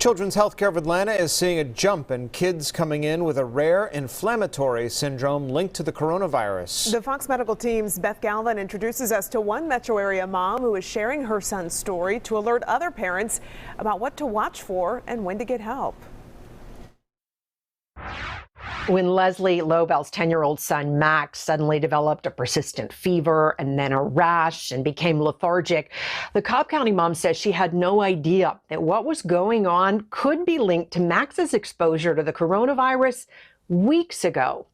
Children's Healthcare of Atlanta is seeing a jump in kids coming in with a rare inflammatory syndrome linked to the coronavirus. The Fox Medical team's Beth Galvin introduces us to one metro area mom who is sharing her son's story to alert other parents about what to watch for and when to get help. When Leslie Lobel's 10-year-old son Max suddenly developed a persistent fever and then a rash and became lethargic, the Cobb County mom says she had no idea that what was going on could be linked to Max's exposure to the coronavirus weeks ago.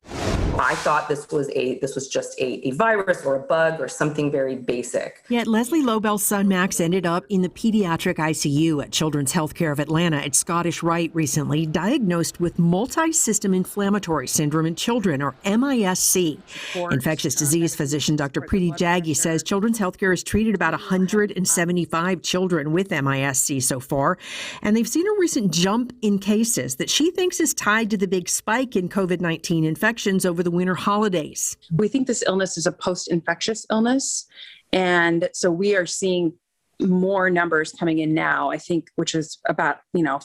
I thought this was just a virus or a bug or something very basic. Yet Leslie Lobel's son Max ended up in the pediatric ICU at Children's Healthcare of Atlanta at Scottish Rite recently, diagnosed with multi-system inflammatory syndrome in children, or MIS-C. Infectious disease physician Dr. Preeti Jaggi says Children's Healthcare has treated about 175 children with MIS-C so far, and they've seen a recent jump in cases that she thinks is tied to the big spike in COVID-19 infections over the winter holidays. We think this illness is a post-infectious illness. And so we are seeing more numbers coming in now, I think, which is about,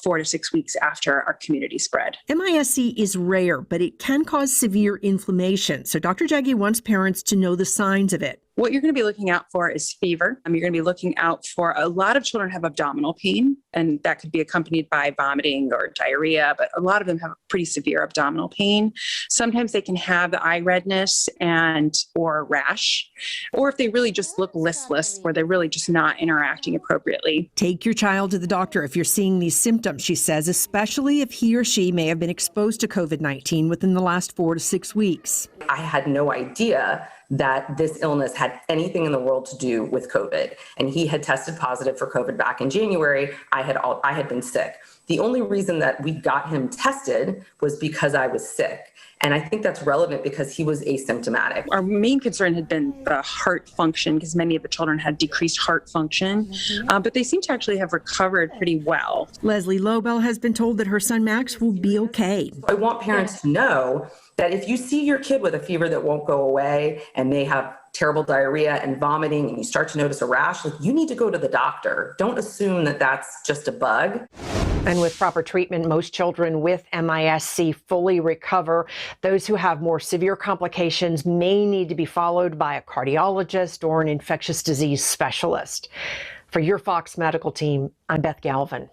4 to 6 weeks after our community spread. MIS-C is rare, but it can cause severe inflammation. So Dr. Jaggi wants parents to know the signs of it. What you're going to be looking out for is fever. You're going to be looking out for a lot of children have abdominal pain, and that could be accompanied by vomiting or diarrhea, but a lot of them have pretty severe abdominal pain. Sometimes they can have the eye redness or rash, or if they really just look listless, where they're really just not interacting appropriately. Take your child to the doctor if you're seeing these symptoms, she says, especially if he or she may have been exposed to COVID-19 within the last 4 to 6 weeks. I had no idea that this illness had anything in the world to do with COVID. And he had tested positive for COVID back in January. I had been sick. The only reason that we got him tested was because I was sick. And I think that's relevant because he was asymptomatic. Our main concern had been the heart function, because many of the children had decreased heart function, but they seem to actually have recovered pretty well. Leslie Lobel has been told that her son Max will be okay. I want parents to know that if you see your kid with a fever that won't go away and they have terrible diarrhea and vomiting and you start to notice a rash, you need to go to the doctor. Don't assume that that's just a bug. And with proper treatment, most children with MIS-C fully recover. Those who have more severe complications may need to be followed by a cardiologist or an infectious disease specialist. For your Fox Medical team, I'm Beth Galvin.